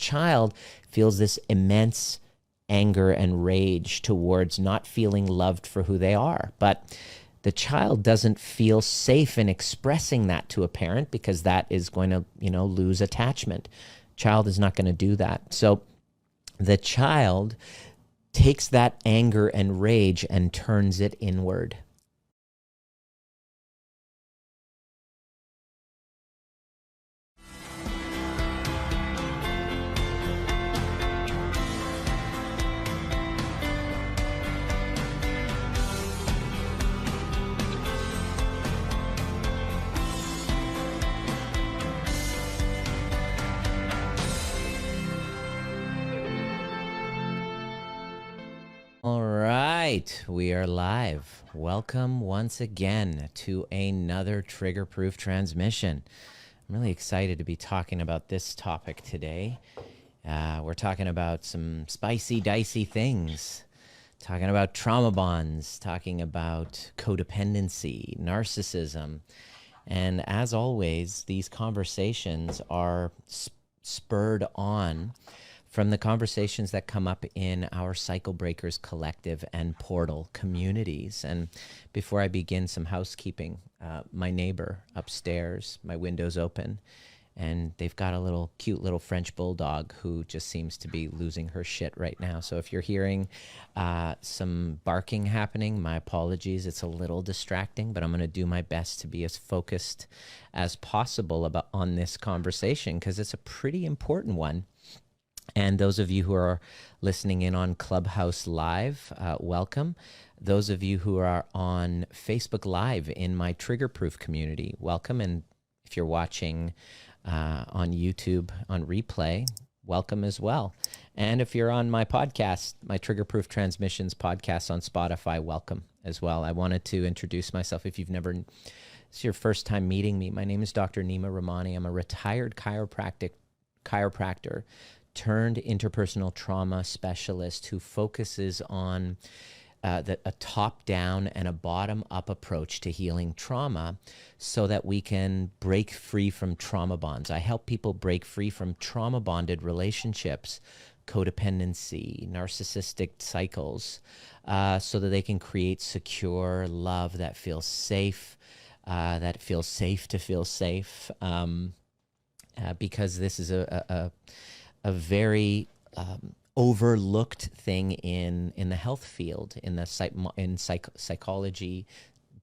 child feels this immense anger and rage towards not feeling loved for who they are. But the child doesn't feel safe in expressing that to a parent because that is going to, lose attachment. Child is not going to do that. So the child takes that anger and rage and turns it inward. All right, we are live. Welcome once again to another trigger-proof transmission. I'm really excited to be talking about this topic today. We're talking about some spicy, dicey things, talking about trauma bonds, talking about codependency, narcissism. And as always, these conversations are spurred on from the conversations that come up in our Cycle Breakers Collective and Portal communities. And before I begin, some housekeeping. My neighbor upstairs, my window's open, and they've got a cute little French bulldog who just seems to be losing her shit right now. So if you're hearing some barking happening, my apologies. It's a little distracting, but I'm going to do my best to be as focused as possible on this conversation because it's a pretty important one. And those of you who are listening in on Clubhouse Live, welcome. Those of you who are on Facebook Live in my Trigger-Proof community, welcome. And if you're watching on YouTube on replay, welcome as well. And if you're on my podcast, my Trigger-Proof Transmissions podcast on Spotify, welcome as well. I wanted to introduce myself. If it's your first time meeting me, my name is Dr. Nima Rahmany. I'm a retired chiropractor turned interpersonal trauma specialist who focuses on a top-down and a bottom-up approach to healing trauma so that we can break free from trauma bonds. I help people break free from trauma-bonded relationships, codependency, narcissistic cycles, so that they can create secure love that feels safe, to feel safe, because this is a very overlooked thing in the health field, in psychology,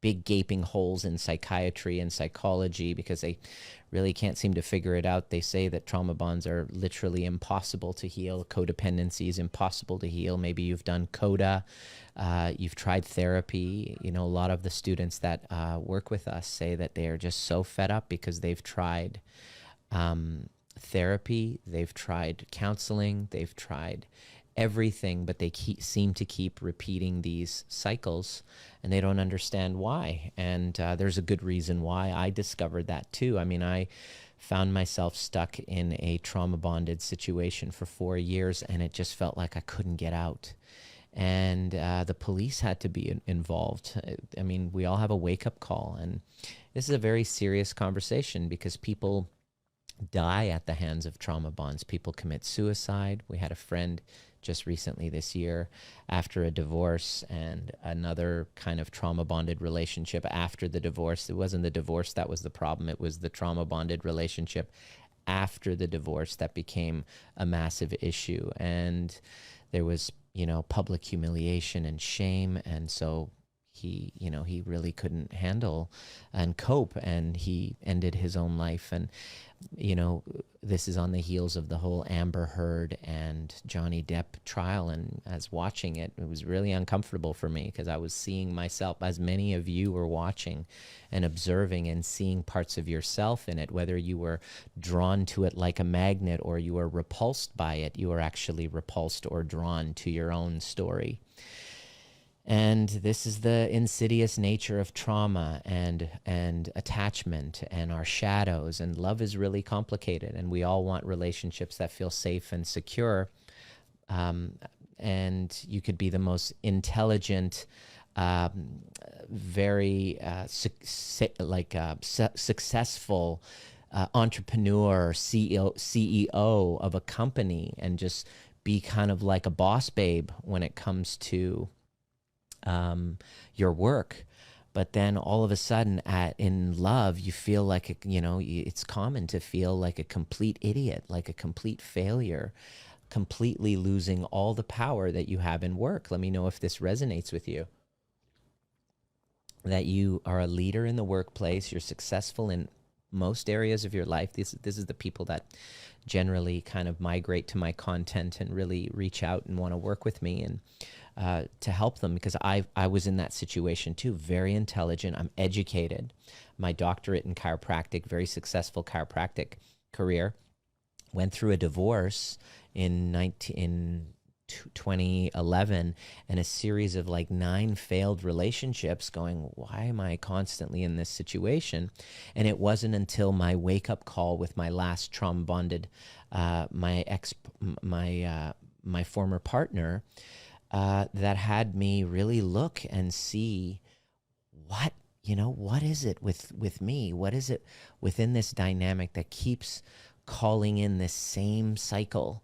big gaping holes in psychiatry and psychology because they really can't seem to figure it out. They say that trauma bonds are literally impossible to heal. Codependency is impossible to heal. Maybe you've done CODA, you've tried therapy. A lot of the students that work with us say that they are just so fed up because they've tried therapy, they've tried counseling, they've tried everything, but they seem to keep repeating these cycles and they don't understand why. And there's a good reason why. I discovered that too. I mean, I found myself stuck in a trauma bonded situation for 4 years and it just felt like I couldn't get out. And the police had to be involved. I mean, we all have a wake-up call, and this is a very serious conversation because people die at the hands of trauma bonds. People commit suicide. We had a friend just recently this year after a divorce and another kind of trauma bonded relationship after the divorce. It wasn't the divorce that was the problem. It was the trauma bonded relationship after the divorce that became a massive issue. And there was, public humiliation and shame. And so he really couldn't handle and cope, and he ended his own life. And, this is on the heels of the whole Amber Heard and Johnny Depp trial. And as watching it, it was really uncomfortable for me because I was seeing myself, as many of you were watching and observing and seeing parts of yourself in it, whether you were drawn to it like a magnet or you were repulsed by it, you were actually repulsed or drawn to your own story. And this is the insidious nature of trauma and attachment and our shadows. And love is really complicated. And we all want relationships that feel safe and secure. And you could be the most intelligent, very successful entrepreneur or CEO of a company and just be kind of like a boss babe when it comes to your work. But then all of a sudden in love, you feel like, it's common to feel like a complete idiot, like a complete failure, completely losing all the power that you have in work. Let me know if this resonates with you. That you are a leader in the workplace, you're successful in most areas of your life. This is the people that generally kind of migrate to my content and really reach out and want to work with me and to help them, because I was in that situation too. Very intelligent, I'm educated, my doctorate in chiropractic, very successful chiropractic career. Went through a divorce in 2011 and a series of like 9 failed relationships, going, why am I constantly in this situation? And it wasn't until my wake up call with my last trauma bonded, my former partner, that had me really look and see what is it with me? What is it within this dynamic that keeps calling in this same cycle?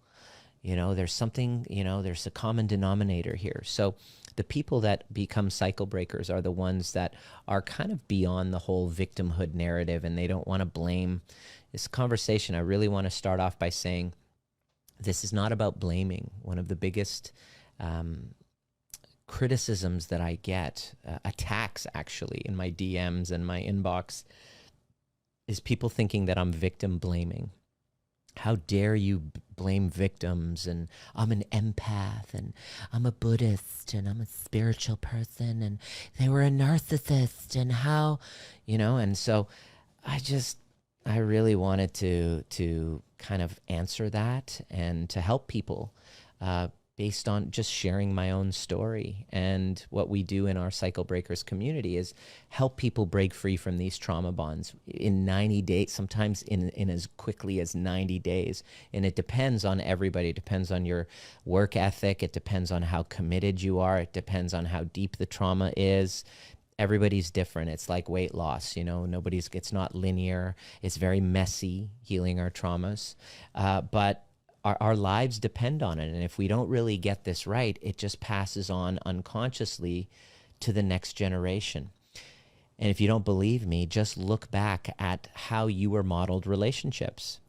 There's something, there's a common denominator here. So the people that become cycle breakers are the ones that are kind of beyond the whole victimhood narrative, and they don't want to blame. This conversation, I really want to start off by saying this is not about blaming. One of the biggest criticisms that I get, attacks actually in my DMs and my inbox, is people thinking that I'm victim blaming. How dare you blame victims, and I'm an empath, and I'm a Buddhist, and I'm a spiritual person, and they were a narcissist, and how, and so I really wanted to kind of answer that and to help people based on just sharing my own story. And what we do in our Cycle Breakers community is help people break free from these trauma bonds in 90 days, sometimes in as quickly as 90 days. And it depends on everybody. It depends on your work ethic. It depends on how committed you are. It depends on how deep the trauma is. Everybody's different. It's like weight loss, it's not linear. It's very messy, healing our traumas. But our lives depend on it. And if we don't really get this right, it just passes on unconsciously to the next generation. And if you don't believe me, just look back at how you were modeled relationships.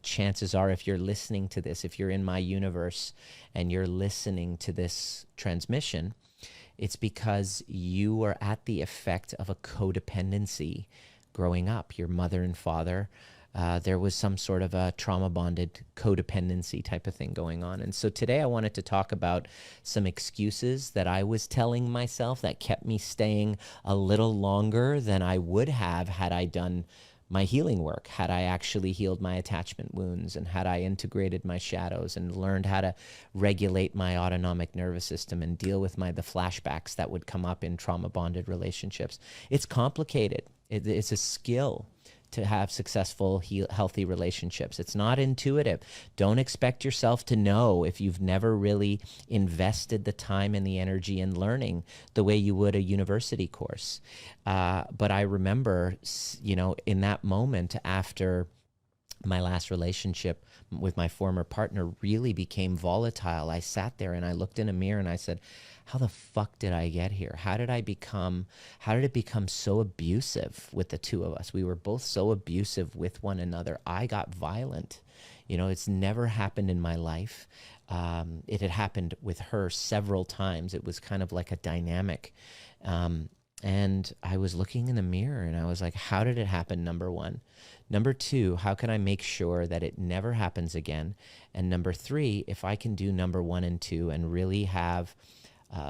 Chances are, if you're listening to this, if you're in my universe and you're listening to this transmission, it's because you were at the effect of a codependency growing up. Your mother and father, there was some sort of a trauma-bonded codependency type of thing going on. And so today I wanted to talk about some excuses that I was telling myself that kept me staying a little longer than I would have had I done my healing work, had I actually healed my attachment wounds, and had I integrated my shadows and learned how to regulate my autonomic nervous system and deal with the flashbacks that would come up in trauma-bonded relationships. It's complicated. It's a skill to have successful, healthy relationships. It's not intuitive. Don't expect yourself to know if you've never really invested the time and the energy in learning the way you would a university course. But I remember, in that moment after my last relationship with my former partner really became volatile, I sat there and I looked in a mirror and I said, how the fuck did I get here? How did it become so abusive with the two of us? We were both so abusive with one another. I got violent. It's never happened in my life. It had happened with her several times. It was kind of like a dynamic. And I was looking in the mirror and I was like, how did it happen? Number one. Number two, how can I make sure that it never happens again? And number three, if I can do number 1 and 2 and really have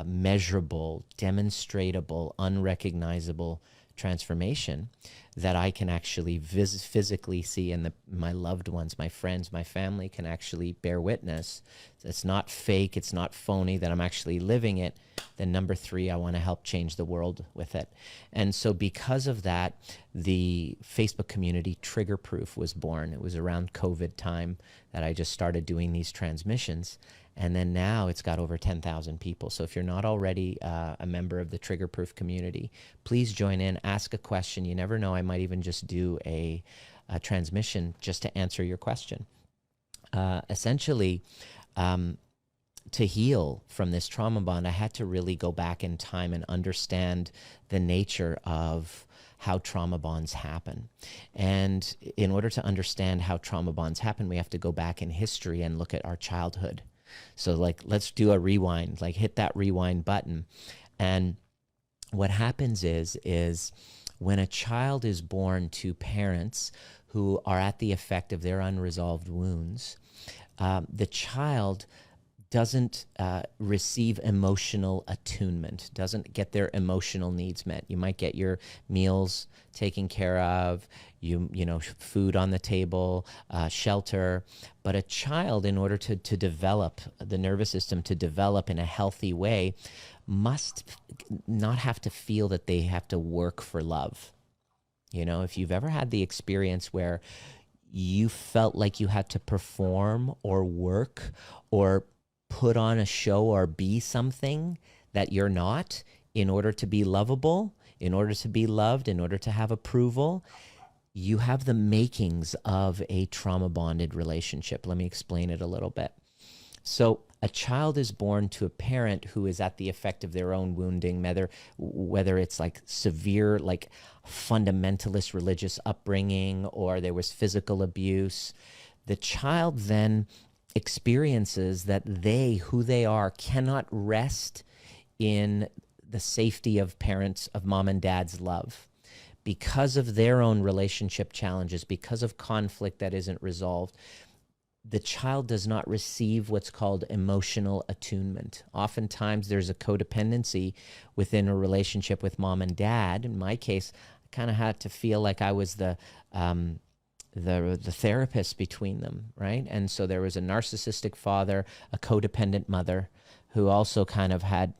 measurable, demonstratable, unrecognizable transformation that I can actually physically see, and my loved ones, my friends, my family can actually bear witness. It's not fake, it's not phony, that I'm actually living it. Then number 3, I want to help change the world with it. And so because of that, the Facebook community Trigger Proof was born. It was around COVID time that I just started doing these transmissions. And then now it's got over 10,000 people. So if you're not already a member of the Trigger Proof community, please join in, ask a question. You never know, I might even just do a transmission just to answer your question. Essentially, to heal from this trauma bond, I had to really go back in time and understand the nature of how trauma bonds happen. And in order to understand how trauma bonds happen, we have to go back in history and look at our childhood. So like, let's do a rewind, like hit that rewind button. And what happens is when a child is born to parents who are at the effect of their unresolved wounds, the child doesn't receive emotional attunement, doesn't get their emotional needs met. You might get your meals taken care of, you know, food on the table, shelter. But a child, in order to develop the nervous system, to develop in a healthy way, must not have to feel that they have to work for love. You know, if you've ever had the experience where you felt like you had to perform or work or put on a show or be something that you're not in order to be lovable, in order to be loved, in order to have approval, you have the makings of a trauma bonded relationship. Let me explain it a little bit. So a child is born to a parent who is at the effect of their own wounding, whether it's like severe, like fundamentalist religious upbringing, or there was physical abuse. The child then experiences that who they are, cannot rest in the safety of parents, of mom and dad's love. Because of their own relationship challenges, because of conflict that isn't resolved, the child does not receive what's called emotional attunement. Oftentimes there's a codependency within a relationship with mom and dad. In my case, I kind of had to feel like I was the therapist between them, right? And so there was a narcissistic father, a codependent mother, who also kind of had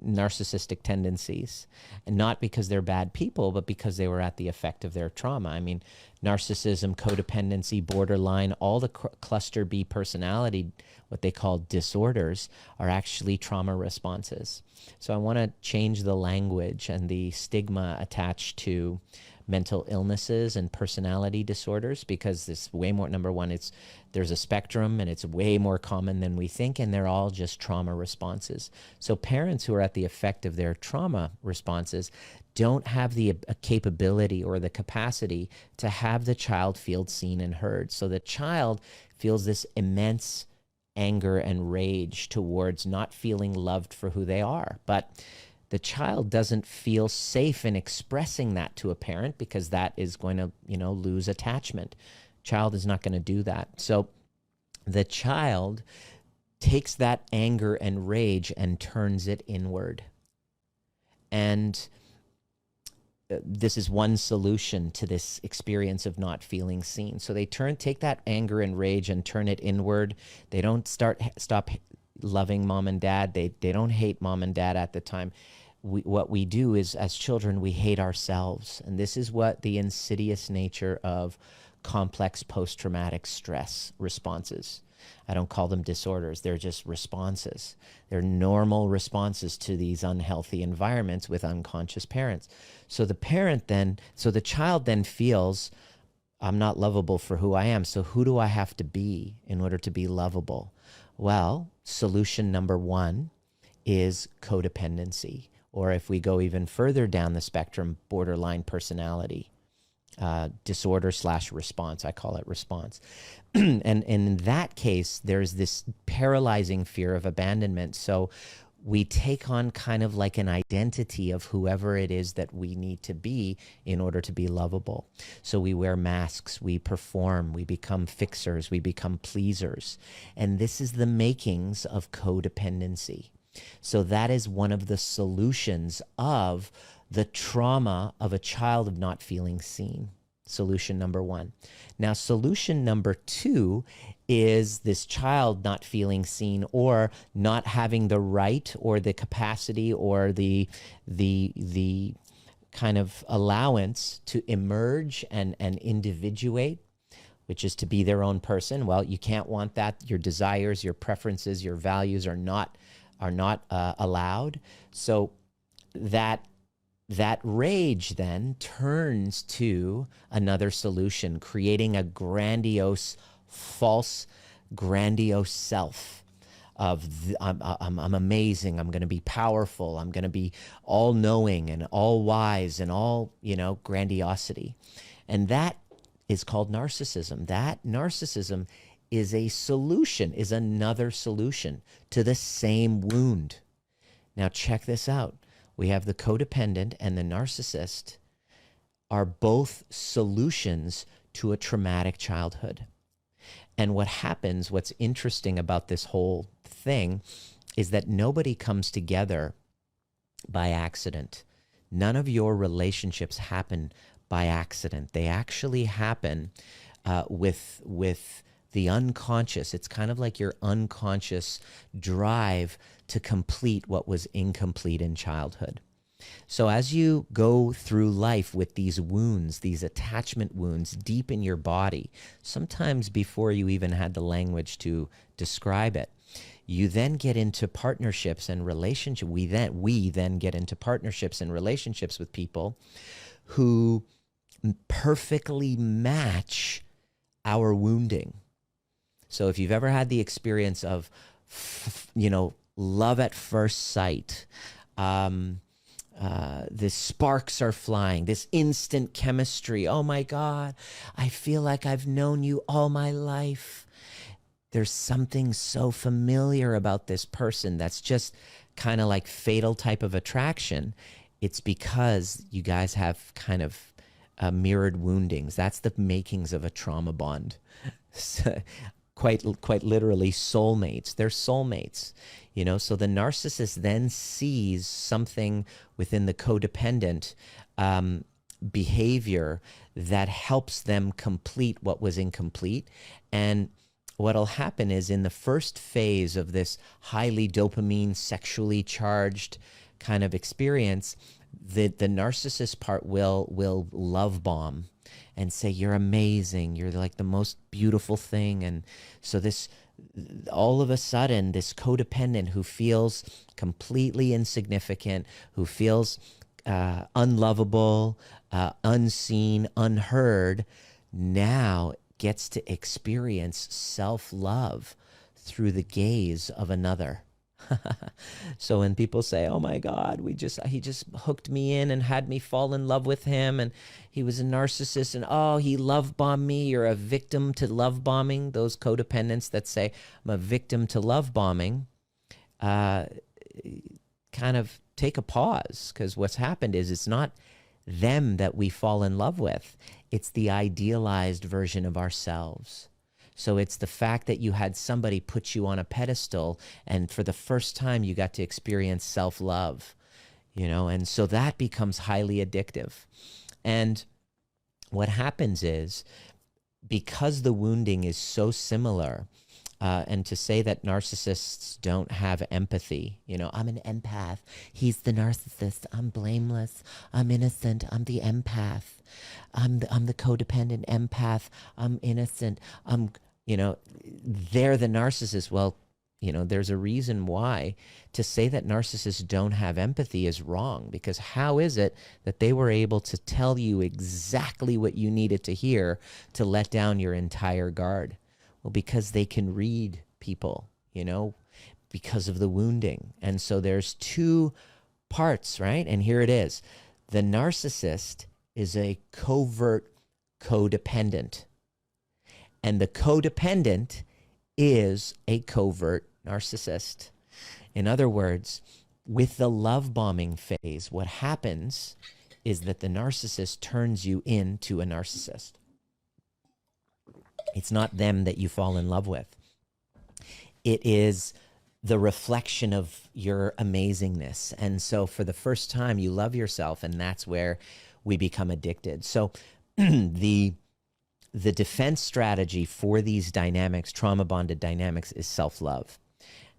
narcissistic tendencies, and not because they're bad people, but because they were at the effect of their trauma. I mean, narcissism, codependency, borderline, all the cluster B personality, what they call disorders, are actually trauma responses. So I want to change the language and the stigma attached to mental illnesses and personality disorders, because this way more, number one, there's a spectrum and it's way more common than we think, and they're all just trauma responses. So parents who are at the effect of their trauma responses don't have the capability or the capacity to have the child feel seen and heard. So the child feels this immense anger and rage towards not feeling loved for who they are. But the child doesn't feel safe in expressing that to a parent, because that is going to, lose attachment. Child is not going to do that. So the child takes that anger and rage and turns it inward. And this is one solution to this experience of not feeling seen. So they take that anger and rage and turn it inward. They don't stop loving mom and dad. They don't hate mom and dad at the time. What we do is, as children, we hate ourselves. And this is what the insidious nature of complex post-traumatic stress responses. I don't call them disorders. They're just responses. They're normal responses to these unhealthy environments with unconscious parents. So the child then feels, I'm not lovable for who I am. So who do I have to be in order to be lovable? Well, solution number one is codependency. Or if we go even further down the spectrum, borderline personality disorder / response. I call it response. And in that case, there's this paralyzing fear of abandonment. So we take on kind of like an identity of whoever it is that we need to be in order to be lovable. So we wear masks, we perform, we become fixers, we become pleasers. And this is the makings of codependency. So that is one of the solutions of the trauma of a child of not feeling seen. Solution number one. Now, solution number two is this child not feeling seen, or not having the right or the capacity or the kind of allowance to emerge and individuate, which is to be their own person. Well, you can't want that. Your desires, your preferences, your values are not allowed. So that that rage then turns to another solution, creating a grandiose, false, grandiose self of I'm amazing, I'm going to be powerful, I'm going to be all knowing and all wise and all, grandiosity. And that is called narcissism. That narcissism is a solution, is another solution to the same wound. Now check this out. We have the codependent and the narcissist are both solutions to a traumatic childhood. And what happens, what's interesting about this whole thing is that nobody comes together by accident. None of your relationships happen by accident. They actually happen with the unconscious. It's kind of like your unconscious drive to complete what was incomplete in childhood. So as you go through life with these wounds, these attachment wounds deep in your body, sometimes before you even had the language to describe it, you then get into partnerships and relationships. We then get into partnerships and relationships with people who perfectly match our wounding. So if you've ever had the experience of, love at first sight, the sparks are flying, this instant chemistry. Oh my God, I feel like I've known you all my life. There's something so familiar about this person that's just kind of like fatal type of attraction. It's because you guys have kind of mirrored woundings. That's the makings of a trauma bond. Quite literally soulmates. They're soulmates. So the narcissist then sees something within the codependent behavior that helps them complete what was incomplete. And what'll happen is in the first phase of this highly dopamine, sexually charged kind of experience, the narcissist part will love bomb and say, you're amazing, you're like the most beautiful thing. And so this, all of a sudden, this codependent who feels completely insignificant, who feels unlovable, unseen, unheard, now gets to experience self-love through the gaze of another. So when people say, oh my God, he just hooked me in and had me fall in love with him, and he was a narcissist, and oh, he love bombed me. You're a victim to love bombing. Those codependents that say, I'm a victim to love bombing, kind of take a pause, because what's happened is it's not them that we fall in love with. It's the idealized version of ourselves. So it's the fact that you had somebody put you on a pedestal, and for the first time you got to experience self-love, and so that becomes highly addictive. And what happens is, because the wounding is so similar, and to say that narcissists don't have empathy, I'm an empath, he's the narcissist, I'm blameless, I'm innocent, I'm the empath, I'm the codependent empath, I'm innocent, they're the narcissist. Well, there's a reason why to say that narcissists don't have empathy is wrong, because how is it that they were able to tell you exactly what you needed to hear to let down your entire guard? Well, because they can read people, because of the wounding. And so there's two parts, right? And here it is. The narcissist is a covert codependent. And the codependent is a covert narcissist. In other words, with the love bombing phase, what happens is that the narcissist turns you into a narcissist. It's not them that you fall in love with. It is the reflection of your amazingness. And so for the first time, you love yourself, and that's where we become addicted. So the defense strategy for these dynamics, trauma-bonded dynamics, is self-love.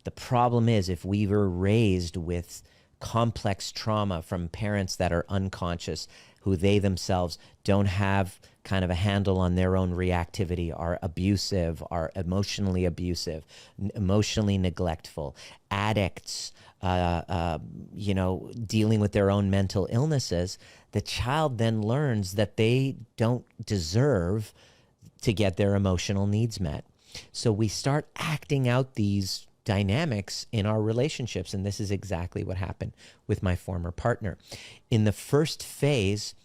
The problem is, if we were raised with complex trauma from parents that are unconscious, who they themselves don't have kind of a handle on their own reactivity, are abusive, are emotionally abusive, emotionally neglectful, addicts, dealing with their own mental illnesses, the child then learns that they don't deserve to get their emotional needs met. So we start acting out these dynamics in our relationships. And this is exactly what happened with my former partner. In the first phase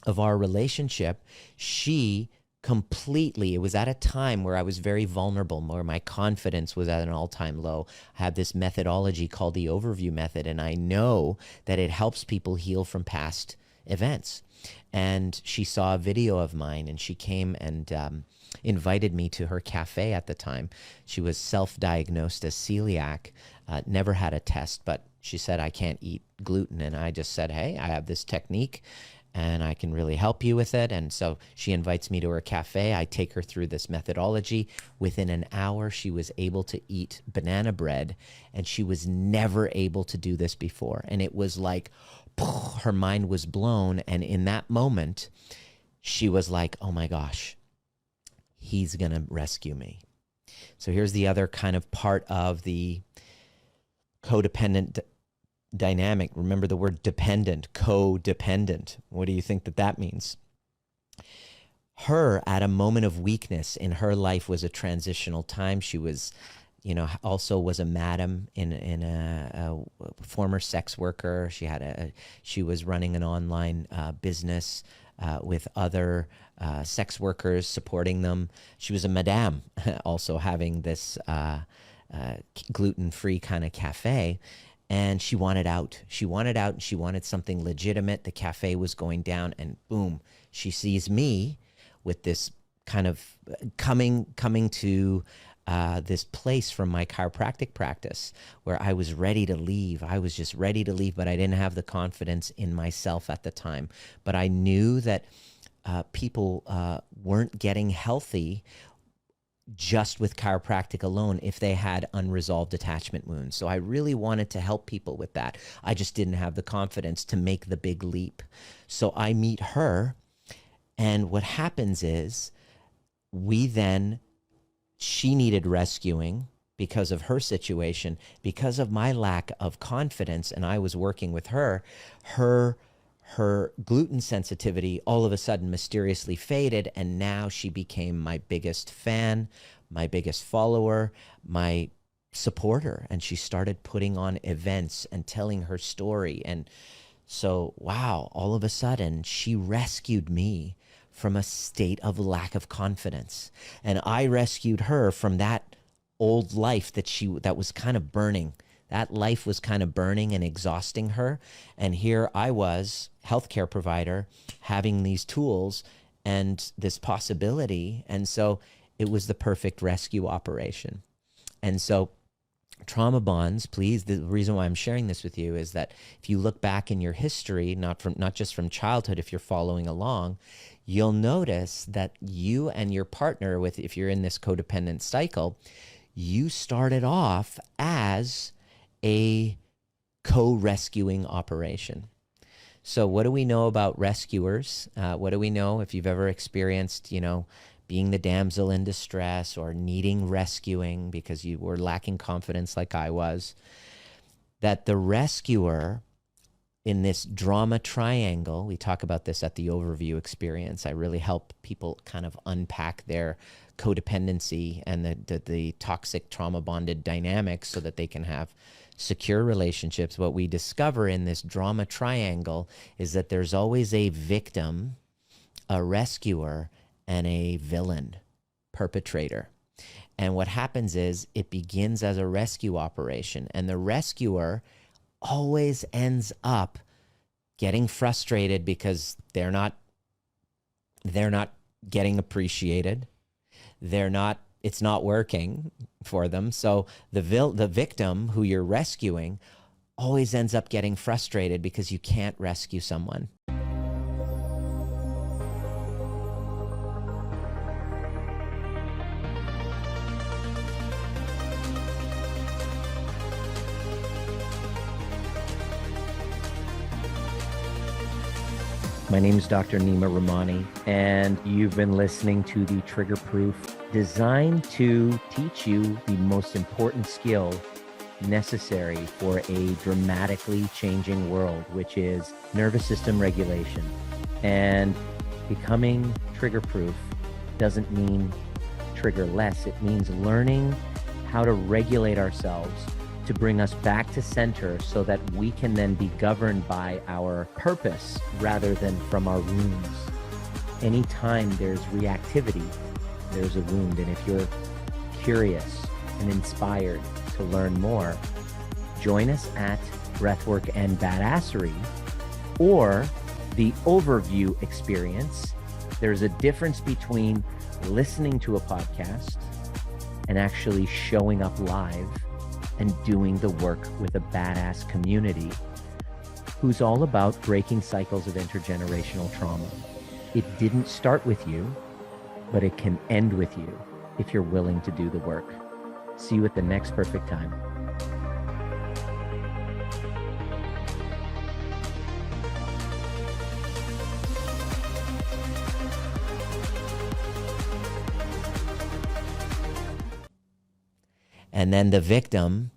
of our relationship, she completely, it was at a time where I was very vulnerable, where my confidence was at an all-time low. I have this methodology called the overview method, and I know that it helps people heal from past events. And she saw a video of mine, and she came and invited me to her cafe at the time. She was self-diagnosed as celiac, never had a test, but she said, I can't eat gluten. And I just said, hey, I have this technique and I can really help you with it. And so she invites me to her cafe. I take her through this methodology. Within an hour, she was able to eat banana bread, and she was never able to do this before. And it was like, her mind was blown. And in that moment, she was like, oh my gosh, he's going to rescue me. So here's the other kind of part of the codependent dynamic. Remember the word dependent, codependent. What do you think that means? Her, at a moment of weakness in her life, was a transitional time. She was, also was a madam in a former sex worker. She was running an online business with other sex workers, supporting them. She was a madame, also having this gluten-free kind of cafe. And she wanted out. She wanted out, and she wanted something legitimate. The cafe was going down, and boom, she sees me with this kind of coming to this place from my chiropractic practice where I was ready to leave. I was just ready to leave, but I didn't have the confidence in myself at the time. But I knew that people weren't getting healthy just with chiropractic alone if they had unresolved attachment wounds. So I really wanted to help people with that. I just didn't have the confidence to make the big leap. So I meet her, and what happens is she needed rescuing because of her situation, because of my lack of confidence, and I was working with her. Her gluten sensitivity all of a sudden mysteriously faded, and now she became my biggest fan, my biggest follower, my supporter, and she started putting on events and telling her story. And so, wow, all of a sudden she rescued me from a state of lack of confidence, and I rescued her from that old life that was kind of burning. That life was kind of burning and exhausting her. And here I was, healthcare provider, having these tools and this possibility. And so it was the perfect rescue operation. And so trauma bonds, please, the reason why I'm sharing this with you is that if you look back in your history, not just from childhood, if you're following along, you'll notice that you and your partner, if you're in this codependent cycle, you started off as a co-rescuing operation. So what do we know about rescuers? What do we know if you've ever experienced, being the damsel in distress or needing rescuing because you were lacking confidence like I was? That the rescuer in this drama triangle, we talk about this at the overview experience. I really help people kind of unpack their codependency and the toxic trauma bonded dynamics so that they can have secure relationships. What we discover in this drama triangle is that there's always a victim, a rescuer, and a villain, perpetrator. And what happens is it begins as a rescue operation, and the rescuer always ends up getting frustrated because they're not getting appreciated. It's not working for them. So the victim who you're rescuing always ends up getting frustrated because you can't rescue someone. My name is Dr. Nima Rahmany, and you've been listening to the Trigger Proof, designed to teach you the most important skill necessary for a dramatically changing world, which is nervous system regulation. And becoming trigger proof doesn't mean trigger less. It means learning how to regulate ourselves to bring us back to center so that we can then be governed by our purpose rather than from our wounds. Anytime there's reactivity, there's a wound. And if you're curious and inspired to learn more, join us at Breathwork and Badassery or the overview experience. There's a difference between listening to a podcast and actually showing up live and doing the work with a badass community who's all about breaking cycles of intergenerational trauma. It didn't start with you, but it can end with you if you're willing to do the work. See you at the next perfect time. And then the victim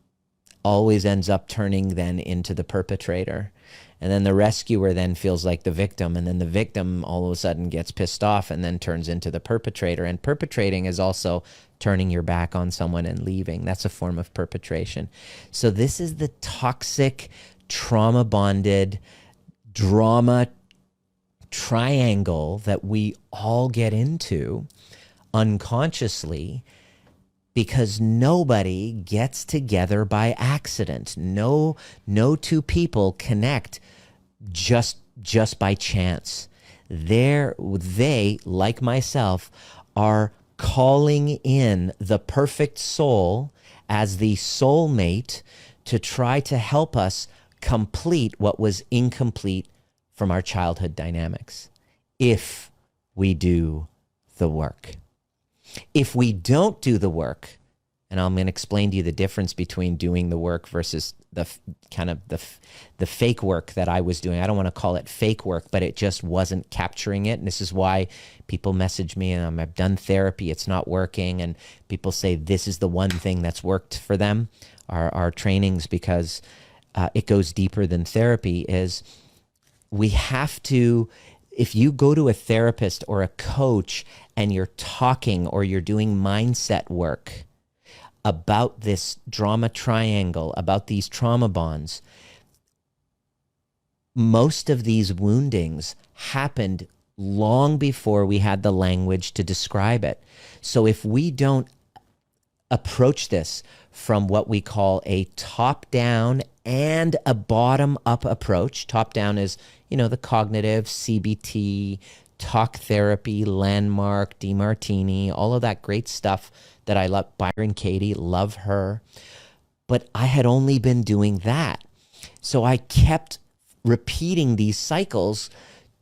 always ends up turning then into the perpetrator. And then the rescuer then feels like the victim. And then the victim all of a sudden gets pissed off and then turns into the perpetrator. And perpetrating is also turning your back on someone and leaving. That's a form of perpetration. So this is the toxic, trauma-bonded drama triangle that we all get into unconsciously, because nobody gets together by accident. No two people connect just by chance. They, like myself, are calling in the perfect soul as the soulmate to try to help us complete what was incomplete from our childhood dynamics, if we do the work. If we don't do the work, and I'm going to explain to you the difference between doing the work versus the fake work that I was doing. I don't want to call it fake work, but it just wasn't capturing it. And this is why people message me and I've done therapy, it's not working. And people say this is the one thing that's worked for them, our trainings, because it goes deeper than therapy. Is we have to, if you go to a therapist or a coach and you're talking or you're doing mindset work about this drama triangle, about these trauma bonds, most of these woundings happened long before we had the language to describe it. So if we don't approach this from what we call a top-down and a bottom-up approach, top-down is, the cognitive, CBT, talk therapy, Landmark, DeMartini, all of that great stuff that I love. Byron Katie, love her. But I had only been doing that. So I kept repeating these cycles,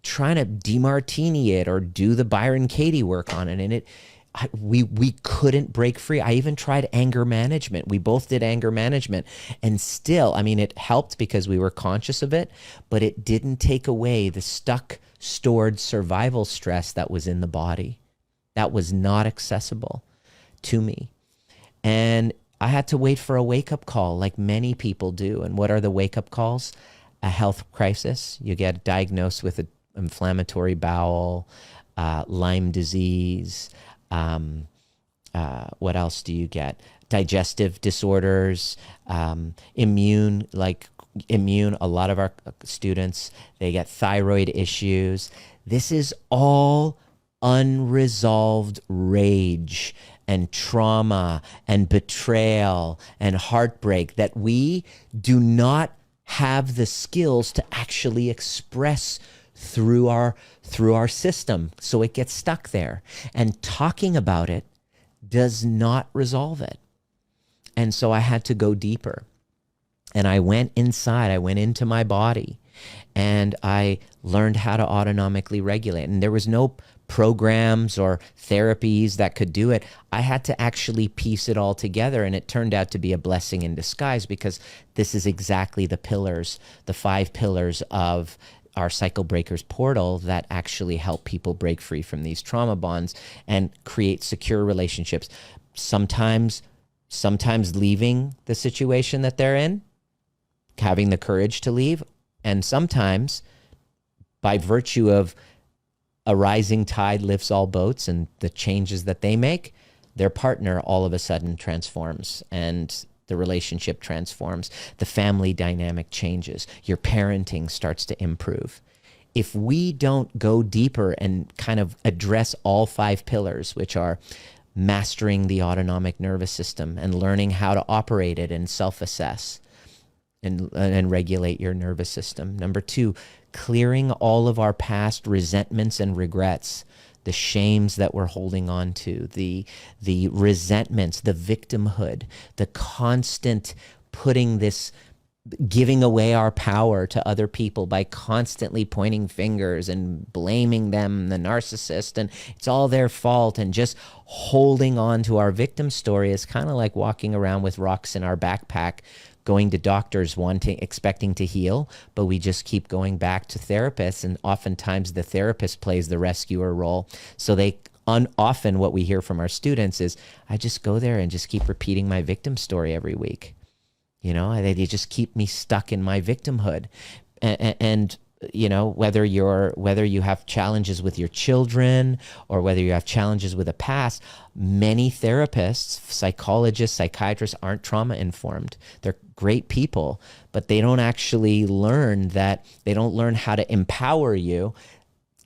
trying to DeMartini it or do the Byron Katie work on it. And we couldn't break free. I even tried anger management. We both did anger management. And still, it helped because we were conscious of it, but it didn't take away the stored survival stress that was in the body. That was not accessible to me. And I had to wait for a wake-up call like many people do. And what are the wake-up calls? A health crisis. You get diagnosed with an inflammatory bowel, Lyme disease. What else do you get? Digestive disorders, immune, a lot of our students, they get thyroid issues. This is all unresolved rage and trauma and betrayal and heartbreak that we do not have the skills to actually express through our system. So it gets stuck there. And talking about it does not resolve it. And so I had to go deeper. And I went inside, I went into my body, and I learned how to autonomically regulate. And there was no programs or therapies that could do it. I had to actually piece it all together, and it turned out to be a blessing in disguise, because this is exactly the pillars, the 5 pillars of our Cycle Breakers portal that actually help people break free from these trauma bonds and create secure relationships. Sometimes leaving the situation that they're in, having the courage to leave, and sometimes by virtue of a rising tide lifts all boats and the changes that they make, their partner all of a sudden transforms and the relationship transforms. The family dynamic changes. Your parenting starts to improve. If we don't go deeper and kind of address all 5 pillars, which are mastering the autonomic nervous system and learning how to operate it and self-assess and regulate your nervous system. Number 2, clearing all of our past resentments and regrets, the shames that we're holding on to, the resentments, the victimhood, the constant giving away our power to other people by constantly pointing fingers and blaming them, the narcissist, and it's all their fault, and just holding on to our victim story is kind of like walking around with rocks in our backpack, going to doctors expecting to heal, but we just keep going back to therapists, and oftentimes the therapist plays the rescuer role. So often what we hear from our students is, I just go there and just keep repeating my victim story every week. They just keep me stuck in my victimhood. And whether you have challenges with your children or whether you have challenges with a past, many therapists, psychologists, psychiatrists aren't trauma informed. They're great people, but they don't actually learn how to empower you.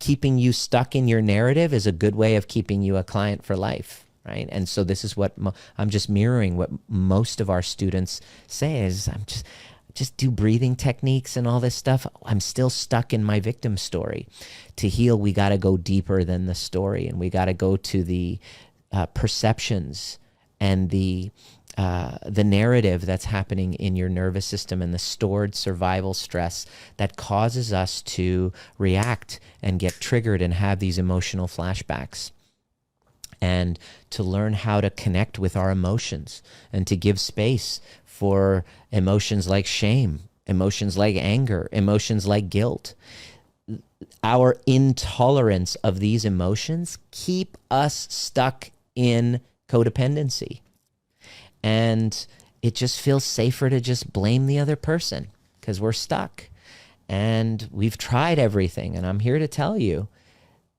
Keeping you stuck in your narrative is a good way of keeping you a client for life. Right. And so this is what I'm just mirroring what most of our students say is, I'm just do breathing techniques and all this stuff. I'm still stuck in my victim story. To heal, we got to go deeper than the story, and we got to go to the perceptions and the narrative that's happening in your nervous system and the stored survival stress that causes us to react and get triggered and have these emotional flashbacks. And to learn how to connect with our emotions and to give space for emotions like shame, emotions like anger, emotions like guilt. Our intolerance of these emotions keep us stuck in codependency. And it just feels safer to just blame the other person because we're stuck. And we've tried everything. And I'm here to tell you,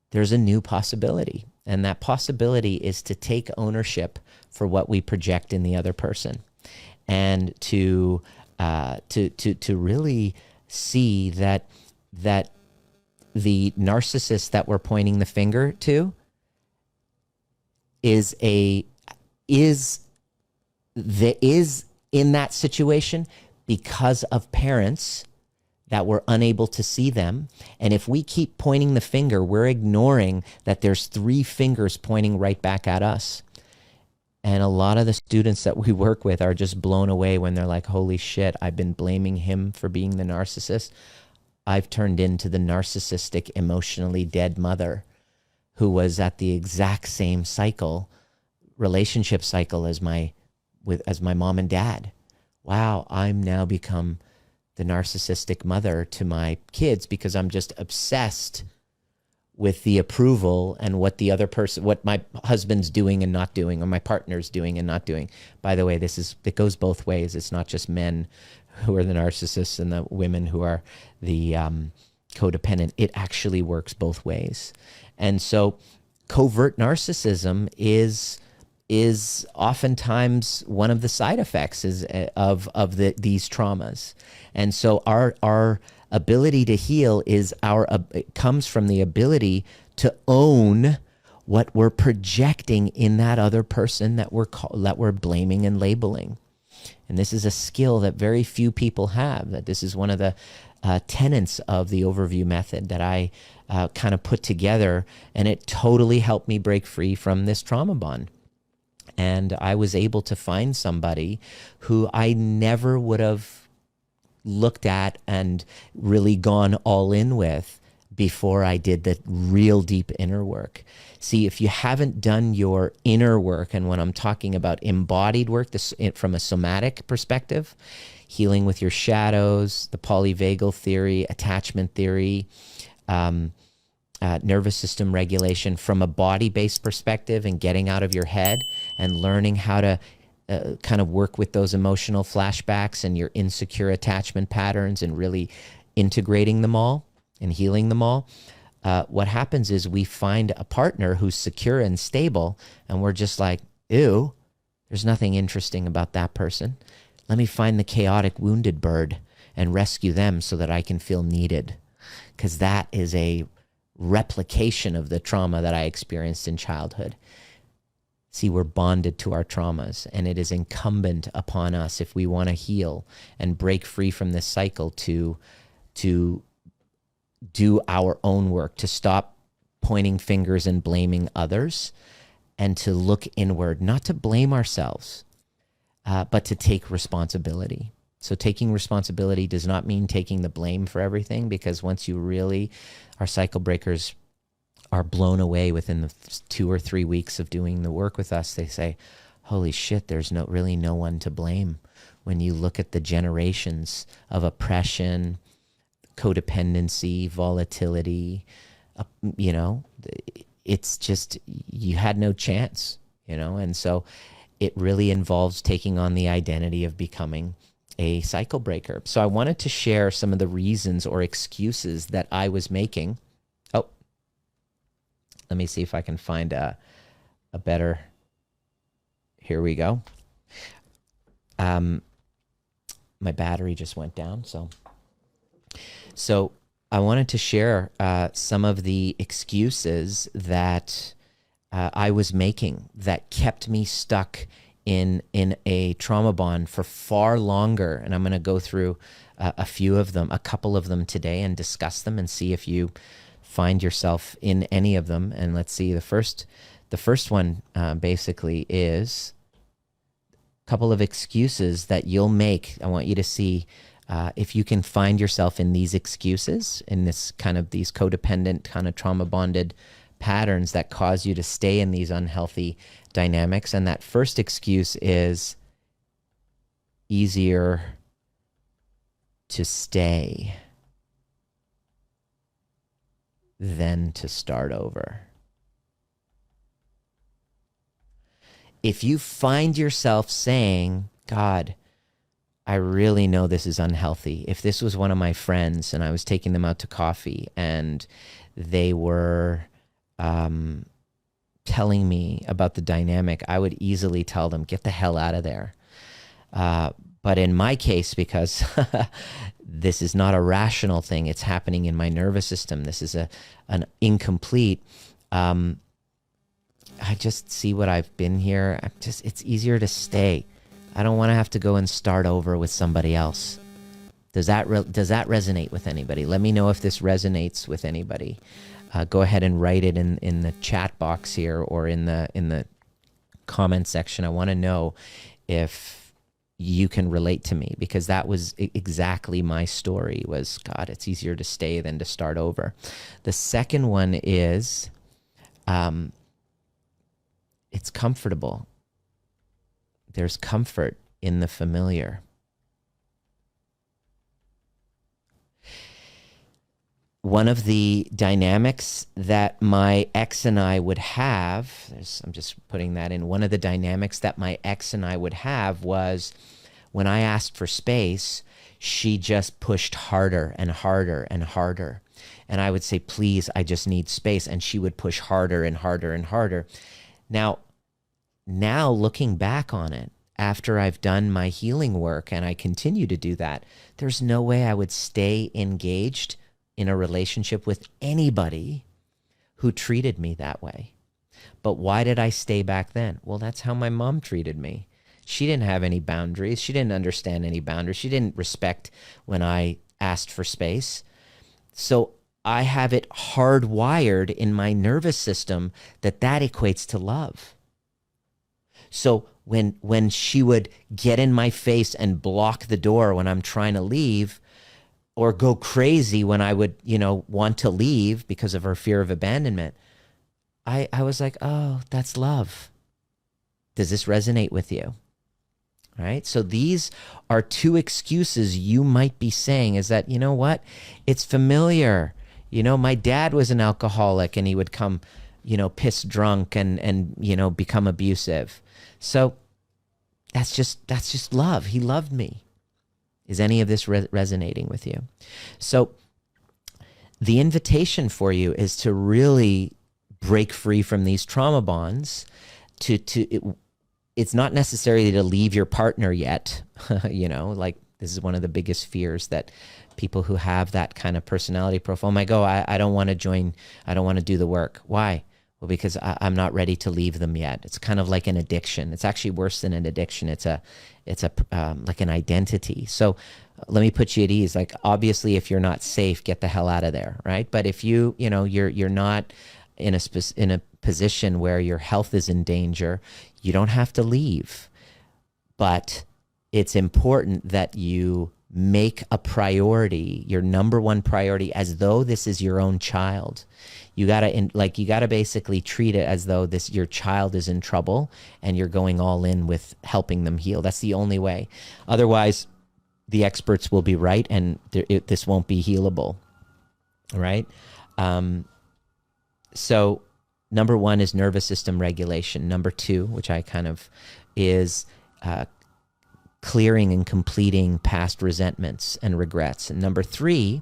there's a new possibility. And that possibility is to take ownership for what we project in the other person, and to really see that the narcissist that we're pointing the finger to is in that situation because of parents that we're unable to see them. And if we keep pointing the finger, we're ignoring that there's 3 fingers pointing right back at us. And a lot of the students that we work with are just blown away when they're like, holy shit, I've been blaming him for being the narcissist. I've turned into the narcissistic, emotionally dead mother who was at the exact same relationship cycle as my mom and dad. Wow, I'm now become the narcissistic mother to my kids because I'm just obsessed with the approval and what the other person, what my husband's doing and not doing, or my partner's doing and not doing. By the way, it goes both ways. It's not just men who are the narcissists and the women who are the codependent. It actually works both ways. And so covert narcissism is oftentimes one of the side effects of these traumas. And so our ability to heal it comes from the ability to own what we're projecting in that other person that we're blaming and labeling. And this is a skill that very few people have. That this is one of the tenets of the overview method that I kind of put together, and it totally helped me break free from this trauma bond. And I was able to find somebody who I never would have looked at and really gone all in with before I did the real deep inner work. See, if you haven't done your inner work, and when I'm talking about embodied work, this from a somatic perspective, healing with your shadows, the polyvagal theory, attachment theory, nervous system regulation, from a body-based perspective, and getting out of your head and learning how to kind of work with those emotional flashbacks and your insecure attachment patterns and really integrating them all and healing them all. What happens is we find a partner who's secure and stable, and we're just like, ew, there's nothing interesting about that person. Let me find the chaotic wounded bird and rescue them so that I can feel needed. Because that is a replication of the trauma that I experienced in childhood. See, we're bonded to our traumas, and it is incumbent upon us, if we want to heal and break free from this cycle, to do our own work, to stop pointing fingers and blaming others, and to look inward, not to blame ourselves, but to take responsibility. So taking responsibility does not mean taking the blame for everything, because once you really, our cycle breakers are blown away within the 2 or 3 weeks of doing the work with us. They say, holy shit, there's really no one to blame. When you look at the generations of oppression, codependency, volatility, it's just, you had no chance, and so it really involves taking on the identity of becoming a cycle breaker. So I wanted to share some of the reasons or excuses that I was making. Oh, let me see if I can find a better, here we go. My battery just went down, so I wanted to share some of the excuses that I was making that kept me stuck in a trauma bond for far longer. And I'm going to go through a couple of them today, and discuss them and see if you find yourself in any of them. And let's see, the first one basically is a couple of excuses that you'll make. I want you to see if you can find yourself in these excuses, in this kind of these codependent kind of trauma bonded patterns that cause you to stay in these unhealthy dynamics. And that first excuse is easier to stay than to start over. If you find yourself saying, God, I really know this is unhealthy. If this was one of my friends and I was taking them out to coffee and they were telling me about the dynamic, I would easily tell them, get the hell out of there. But in my case, because this is not a rational thing, it's happening in my nervous system. This is an incomplete. I just see what I've been here. It's easier to stay. I don't want to have to go and start over with somebody else. Does that resonate with anybody? Let me know if this resonates with anybody. Go ahead and write it in the chat box here, or in the comment section. I want to know if you can relate to me, because that was exactly my story. Was, God, it's easier to stay than to start over. The second one is, it's comfortable. There's comfort in the familiar. One of the dynamics that my ex and I would have, I'm just putting that in, one of the dynamics that my ex and I would have was, when I asked for space, she just pushed harder and harder and harder. And I would say, please, I just need space. And she would push harder and harder and harder. Now looking back on it, after I've done my healing work, and I continue to do that, there's no way I would stay engaged in a relationship with anybody who treated me that way. But why did I stay back then? Well, that's how my mom treated me. She didn't have any boundaries. She didn't understand any boundaries. She didn't respect when I asked for space. So I have it hardwired in my nervous system that equates to love. So when she would get in my face and block the door when I'm trying to leave, or go crazy when I would, want to leave because of her fear of abandonment, I was like, oh, that's love. Does this resonate with you? Right? So these are two excuses you might be saying, is that, you know what? It's familiar. My dad was an alcoholic and he would come, pissed drunk and become abusive. So that's just love. He loved me. Is any of this resonating with you? So the invitation for you is to really break free from these trauma bonds. It's not necessarily to leave your partner yet. Like this is one of the biggest fears that people who have that kind of personality profile, I don't want to join. I don't want to do the work. Why? Well, because I'm not ready to leave them yet. It's kind of like an addiction. It's actually worse than an addiction. It's like an identity. So let me put you at ease. Like, obviously, if you're not safe, get the hell out of there, right? But if you're not in a position where your health is in danger, you don't have to leave. But it's important that you make a priority, your number one priority, as though this is your own child. You gotta basically treat it as though your child is in trouble, and you're going all in with helping them heal. That's the only way. Otherwise, the experts will be right, and this won't be healable. Right? So number one is nervous system regulation. Number two, which I kind of, is clearing and completing past resentments and regrets. And number three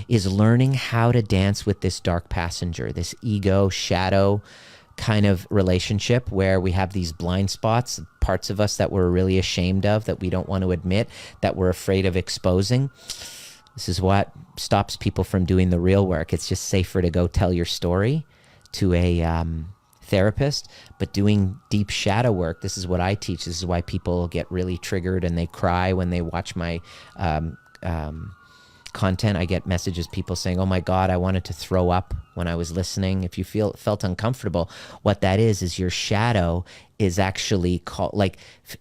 is learning how to dance with this dark passenger, this ego shadow kind of relationship where we have these blind spots, parts of us that we're really ashamed of, that we don't want to admit, that we're afraid of exposing. This is what stops people from doing the real work. It's just safer to go tell your story to a therapist, but doing deep shadow work, this is what I teach. This is why people get really triggered and they cry when they watch my content. I get messages, people saying, oh my God, I wanted to throw up when I was listening. If you felt uncomfortable, what that is your shadow is actually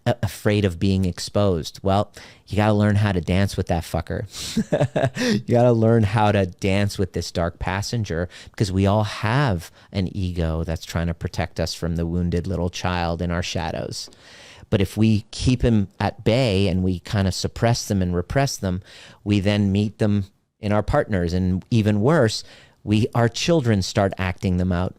afraid of being exposed. Well, you got to learn how to dance with that fucker. You got to learn how to dance with this dark passenger, because we all have an ego that's trying to protect us from the wounded little child in our shadows. But if we keep him at bay and we kind of suppress them and repress them, we then meet them in our partners. And even worse, our children start acting them out.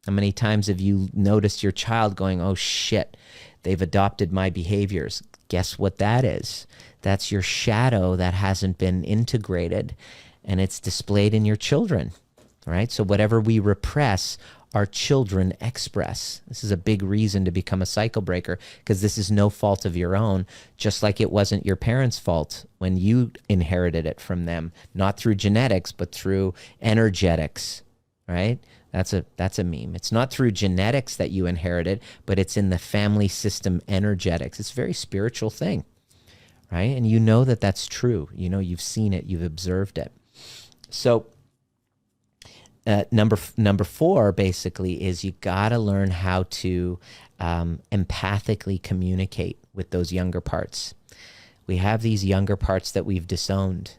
How many times have you noticed your child going, oh shit, they've adopted my behaviors? Guess what that is? That's your shadow that hasn't been integrated, and it's displayed in your children, right? So whatever we repress, our children express. This is a big reason to become a cycle breaker, because this is no fault of your own, just like it wasn't your parents' fault when you inherited it from them, not through genetics, but through energetics, right? That's a meme. It's not through genetics that you inherited, but it's in the family system energetics. It's a very spiritual thing, right? And you know that that's true. You've seen it, you've observed it. So number four basically is you got to learn how to empathically communicate with those younger parts. We have these younger parts that we've disowned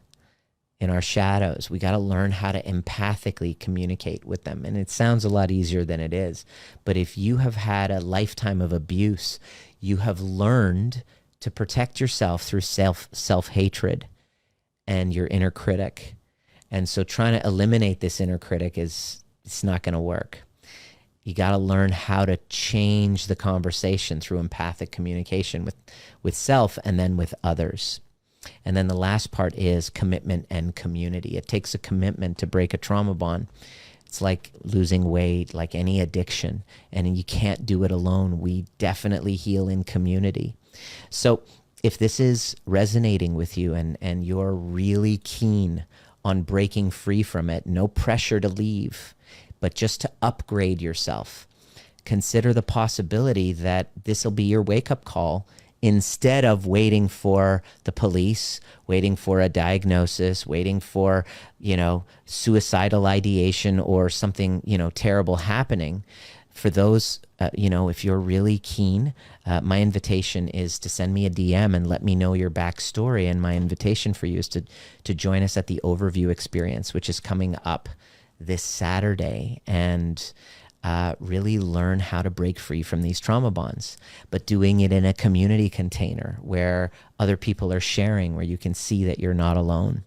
in our shadows. We got to learn how to empathically communicate with them. And it sounds a lot easier than it is. But if you have had a lifetime of abuse, you have learned to protect yourself through self-hatred and your inner critic. And so trying to eliminate this inner critic it's not going to work. You got to learn how to change the conversation through empathic communication with self and then with others. And then the last part is commitment and community. It takes a commitment to break a trauma bond. It's like losing weight, like any addiction, and you can't do it alone. We definitely heal in community. So if this is resonating with you and you're really keen on breaking free from it, no pressure to leave, but just to upgrade yourself, consider the possibility that this will be your wake-up call. Instead of waiting for the police, waiting for a diagnosis, waiting for, suicidal ideation or something, terrible happening, for those, if you're really keen, my invitation is to send me a DM and let me know your backstory. And my invitation for you is to join us at the Overview Experience, which is coming up this Saturday, and really learn how to break free from these trauma bonds, but doing it in a community container where other people are sharing, where you can see that you're not alone.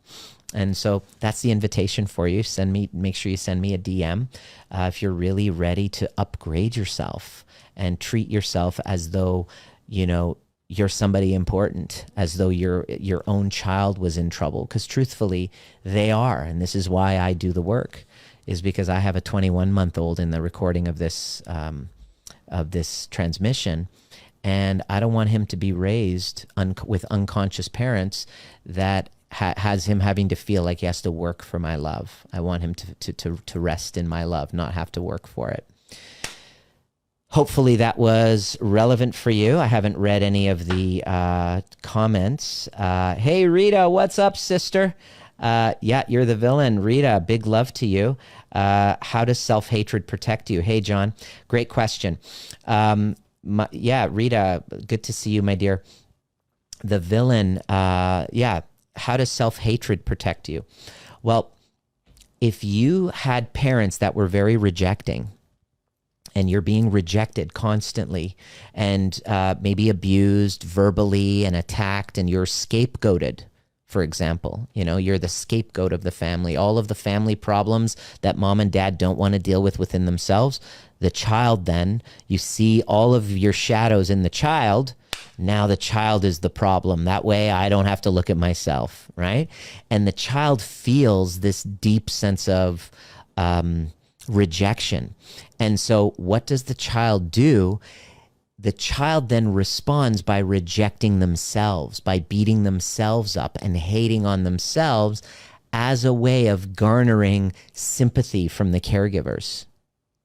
And so that's the invitation for you. Make sure you send me a DM if you're really ready to upgrade yourself and treat yourself as though, you're somebody important, as though your own child was in trouble. Because truthfully, they are. And this is why I do the work, is because I have a 21-month-old in the recording of this transmission. And I don't want him to be raised with unconscious parents that has him having to feel like he has to work for my love. I want him to rest in my love, not have to work for it. Hopefully that was relevant for you. I haven't read any of the comments. Hey, Rita, what's up, sister? Yeah, you're the villain. Rita, big love to you. How does self-hatred protect you? Hey, John, great question. Yeah, Rita, good to see you, my dear. The villain, yeah. How does self-hatred protect you? Well, if you had parents that were very rejecting, and you're being rejected constantly, and maybe abused verbally and attacked, and you're scapegoated, for example, you're the scapegoat of the family, all of the family problems that mom and dad don't want to deal with within themselves, the child then, you see all of your shadows in the child. Now the child is the problem. That way I don't have to look at myself, right? And the child feels this deep sense of rejection. And so what does the child do? The child then responds by rejecting themselves, by beating themselves up and hating on themselves as a way of garnering sympathy from the caregivers.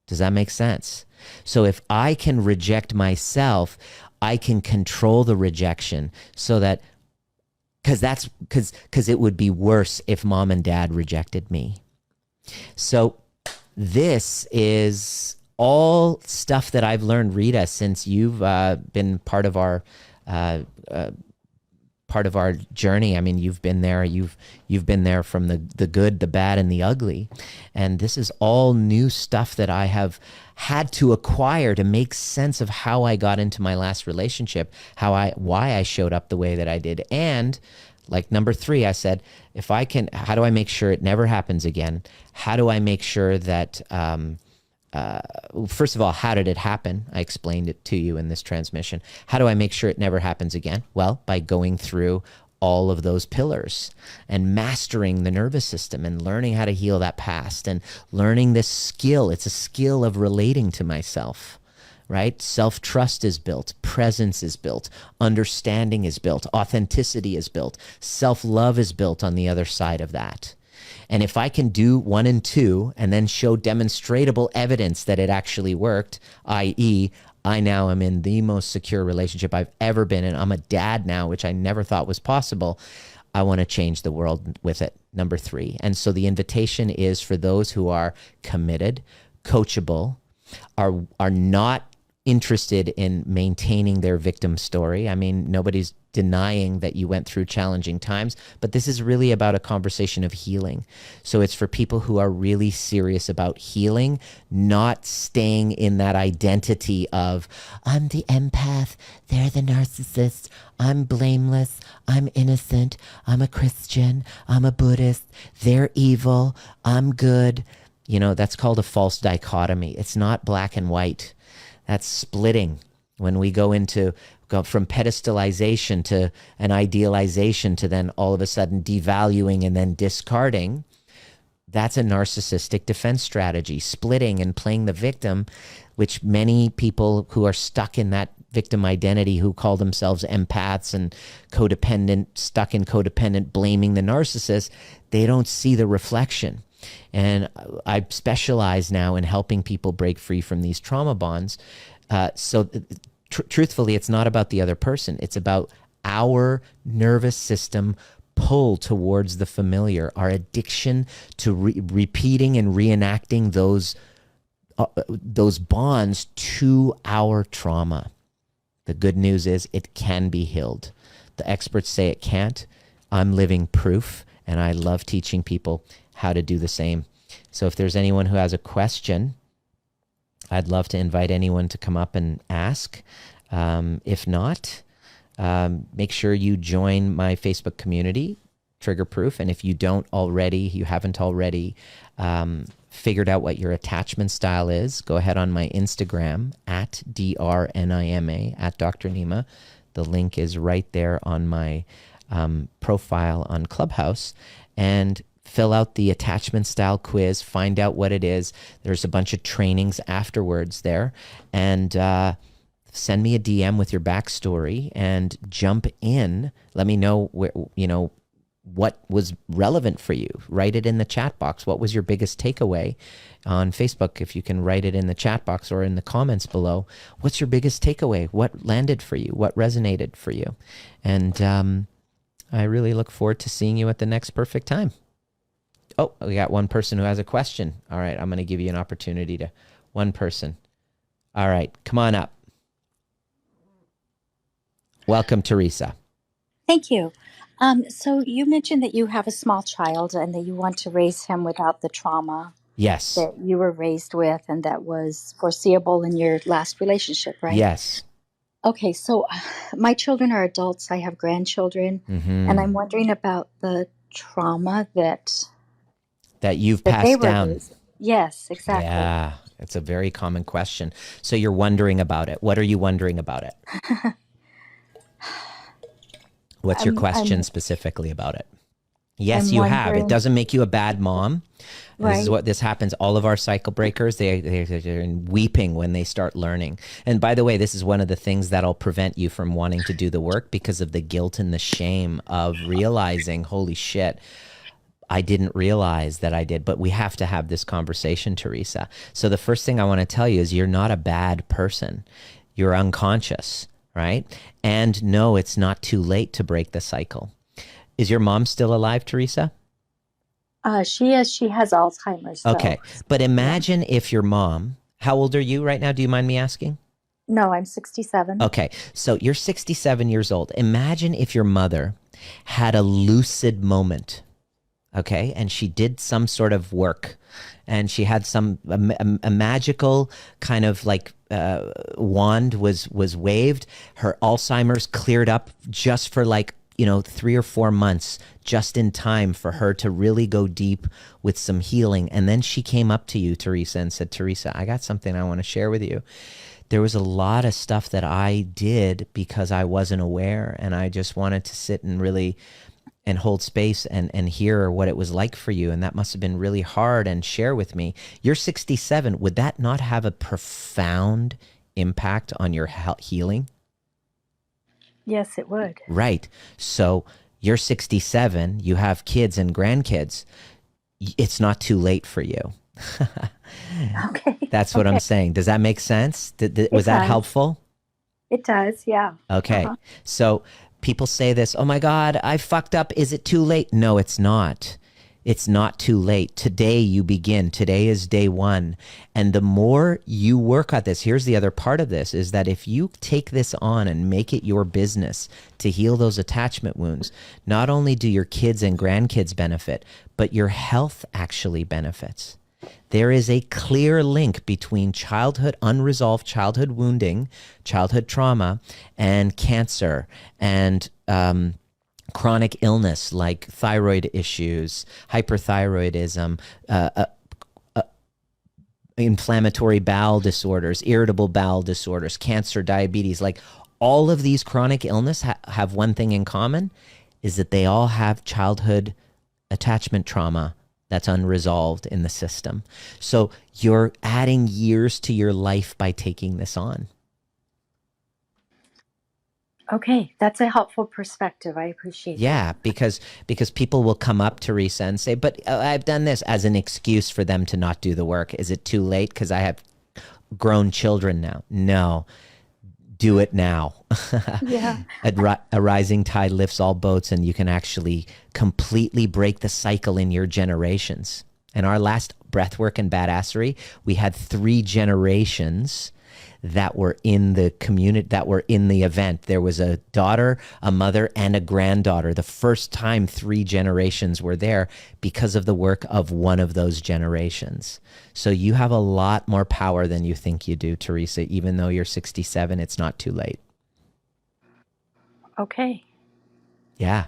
Does that make sense? So if I can reject myself, I can control the rejection, so that, because it would be worse if mom and dad rejected me. So this is all stuff that I've learned, Rita, since you've been part of our journey. I mean, you've been there. You've been there from the good, the bad, and the ugly. And this is all new stuff that I have had to acquire to make sense of how I got into my last relationship, why I showed up the way that I did. And like number 3, I said, how do I make sure it never happens again? How do I make sure that, first of all, how did it happen? I explained it to you in this transmission. How do I make sure it never happens again? Well, by going through all of those pillars and mastering the nervous system and learning how to heal that past and learning this skill. It's a skill of relating to myself, right? Self-trust is built, presence is built, understanding is built, authenticity is built, self-love is built on the other side of that. And if I can do 1 and 2 and then show demonstrable evidence that it actually worked, i.e., I now am in the most secure relationship I've ever been in. I'm a dad now, which I never thought was possible. I want to change the world with it, number 3. And so the invitation is for those who are committed, coachable, are not interested in maintaining their victim story. I mean, nobody's denying that you went through challenging times, but this is really about a conversation of healing. So it's for people who are really serious about healing, not staying in that identity of, I'm the empath, they're the narcissist, I'm blameless, I'm innocent, I'm a Christian, I'm a Buddhist, they're evil, I'm good. That's called a false dichotomy. It's not black and white. That's splitting. When we go from pedestalization to an idealization to then all of a sudden devaluing and then discarding, that's a narcissistic defense strategy, splitting and playing the victim, which many people who are stuck in that victim identity, who call themselves empaths and codependent, stuck in codependent, blaming the narcissist, they don't see the reflection. And I specialize now in helping people break free from these trauma bonds. Truthfully, it's not about the other person. It's about our nervous system pull towards the familiar, our addiction to repeating and reenacting those those bonds to our trauma. The good news is it can be healed. The experts say it can't. I'm living proof, and I love teaching people how to do the same. So if there's anyone who has a question, I'd love to invite anyone to come up and ask. If not, make sure you join my Facebook community, Trigger Proof. And if you haven't already figured out what your attachment style is, go ahead on my Instagram at DRNIMA, at Dr. Nima. The link is right there on my profile on Clubhouse, and fill out the attachment style quiz, find out what it is. There's a bunch of trainings afterwards there, and send me a DM with your backstory and jump in. Let me know what was relevant for you. Write it in the chat box. What was your biggest takeaway on Facebook? If you can write it in the chat box or in the comments below, what's your biggest takeaway? What landed for you? What resonated for you? And I really look forward to seeing you at the next perfect time. Oh, we got one person who has a question. All right, I'm going to give you an opportunity to one person. All right, come on up. Welcome, Teresa. Thank you. So you mentioned that you have a small child and that you want to raise him without the trauma Yes. that you were raised with and that was foreseeable in your last relationship, right? Yes. Okay, so my children are adults. I have grandchildren, and I'm wondering about the trauma that you've they passed were down. raised. Yes, exactly. Yeah, it's a very common question. So you're wondering about it. What are you wondering about it? What's your question specifically about it? Yes, you have. It doesn't make you a bad mom. Right. This is what this happens. All of our cycle breakers, they're weeping when they start learning. And by the way, this is one of the things that'll prevent you from wanting to do the work because of the guilt and the shame of realizing, holy shit, I didn't realize that I did. But we have to have this conversation, Teresa. So the first thing I want to tell you is you're not a bad person. You're unconscious, right? And no, it's not too late to break the cycle. Is your mom still alive, Teresa? She is. She has Alzheimer's. Okay. But imagine if your mom, how old are you right now? Do you mind me asking? No, I'm 67. Okay. So you're 67 years old. Imagine if your mother had a lucid moment, okay? And she did some sort of work, and she had a magical kind of like wand was waved. Her Alzheimer's cleared up just for 3 or 4 months, just in time for her to really go deep with some healing. And then she came up to you, Teresa, and said, Teresa, I got something I want to share with you. There was a lot of stuff that I did because I wasn't aware, and I just wanted to sit and really and hold space and hear what it was like for you. And that must have been really hard, and share with me. You're 67. Would that not have a profound impact on your healing? Yes, it would. Right. So you're 67, you have kids and grandkids. It's not too late for you. Okay. That's what I'm saying. Does that make sense? Was that helpful? It does, yeah. Okay. So people say this, oh my God, I fucked up. Is it too late? No, it's not. It's not too late. Today you begin. Today is day one. And the more you work at this, here's the other part of this, is that if you take this on and make it your business to heal those attachment wounds, not only do your kids and grandkids benefit, but your health actually benefits. There is a clear link between unresolved childhood wounding, childhood trauma, and cancer, and chronic illness like thyroid issues, hyperthyroidism, inflammatory bowel disorders, irritable bowel disorders, cancer, diabetes. Like all of these chronic illness have one thing in common, is that they all have childhood attachment trauma that's unresolved in the system. So you're adding years to your life by taking this on. Okay, that's a helpful perspective. I appreciate that. Yeah, because people will come up, Teresa, and say, but I've done this, as an excuse for them to not do the work. Is it too late because I have grown children now? No, do it now. Yeah. A rising tide lifts all boats, and you can actually completely break the cycle in your generations. And our last breathwork and badassery, we had 3 generations that were in the community, that were in the event. There was a daughter, a mother, and a granddaughter. The first time 3 generations were there because of the work of one of those generations. So you have a lot more power than you think you do, Teresa. Even though you're 67, it's not too late. Okay. Yeah.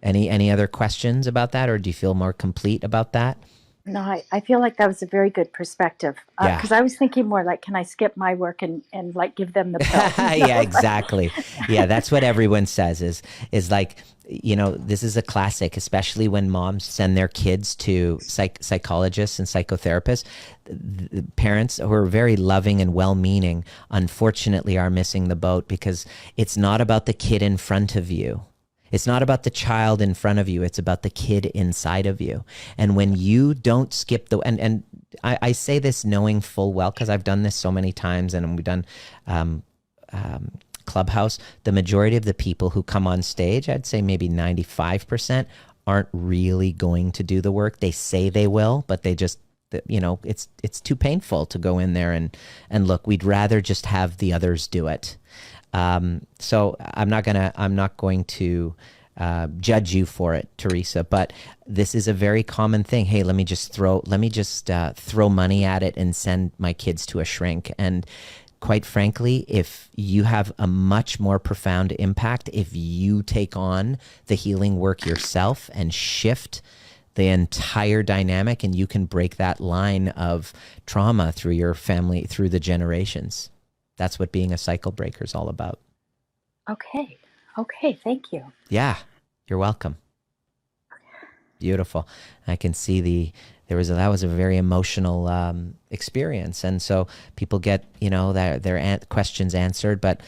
Any other questions about that, or do you feel more complete about that? No, I feel like that was a very good perspective. Because I was thinking more like, can I skip my work and like give them the pill? Yeah, exactly. Yeah, that's what everyone says is like, this is a classic, especially when moms send their kids to psychologists and psychotherapists. The parents who are very loving and well-meaning, unfortunately, are missing the boat, because it's not about the kid in front of you. It's not about the child in front of you. It's about the kid inside of you. And when you don't skip and I say this knowing full well, because I've done this so many times, and we've done Clubhouse, the majority of the people who come on stage, I'd say maybe 95%, aren't really going to do the work. They say they will, but they just, it's too painful to go in there and look. We'd rather just have the others do it. So I'm not going to judge you for it, Teresa, but this is a very common thing. Hey, let me just throw money at it and send my kids to a shrink. And quite frankly, if you have a much more profound impact, if you take on the healing work yourself and shift the entire dynamic, and you can break that line of trauma through your family, through the generations. That's what being a cycle breaker is all about. Okay. Thank you. Yeah, you're welcome. Beautiful. I can see that was a very emotional experience, and so people get their questions answered, but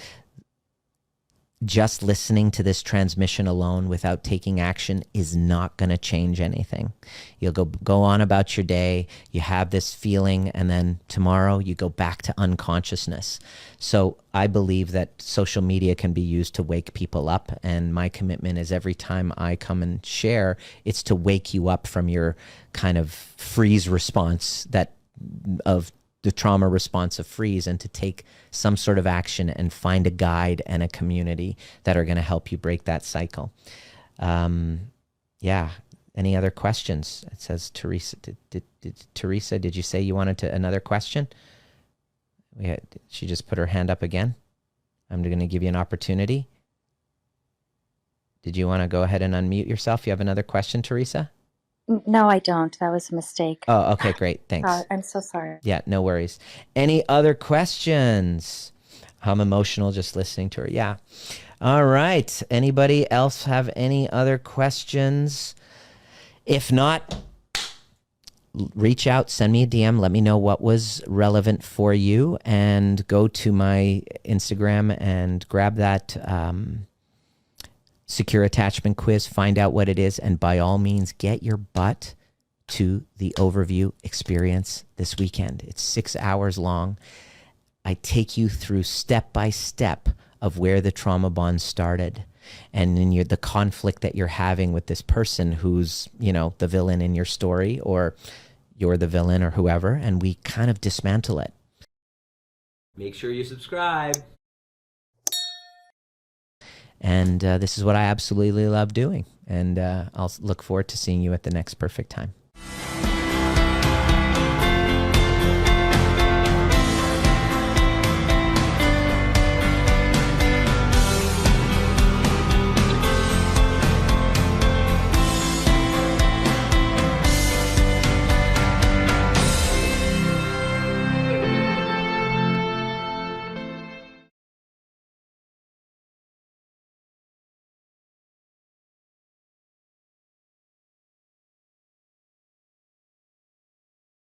just listening to this transmission alone without taking action is not going to change anything. You'll go on about your day, you have this feeling, and then tomorrow you go back to unconsciousness. So I believe that social media can be used to wake people up, and my commitment is every time I come and share, it's to wake you up from your kind of freeze response of the trauma response of freeze, and to take some sort of action and find a guide and a community that are going to help you break that cycle. Yeah. Any other questions? It says Teresa. Teresa, did you say you wanted another question? She just put her hand up again. I'm going to give you an opportunity. Did you want to go ahead and unmute yourself? You have another question, Teresa? No, I don't. That was a mistake. Oh, okay, great. Thanks. I'm so sorry. Yeah, no worries. Any other questions? I'm emotional just listening to her. Yeah. All right. Anybody else have any other questions? If not, reach out, send me a DM, let me know what was relevant for you, and go to my Instagram and grab that secure attachment quiz, find out what it is, and by all means, get your butt to the overview experience this weekend. It's 6 hours long. I take you through step by step of where the trauma bond started, and in the conflict that you're having with this person who's, the villain in your story, or you're the villain, or whoever, and we kind of dismantle it. Make sure you subscribe. And this is what I absolutely love doing. And I'll look forward to seeing you at the next perfect time.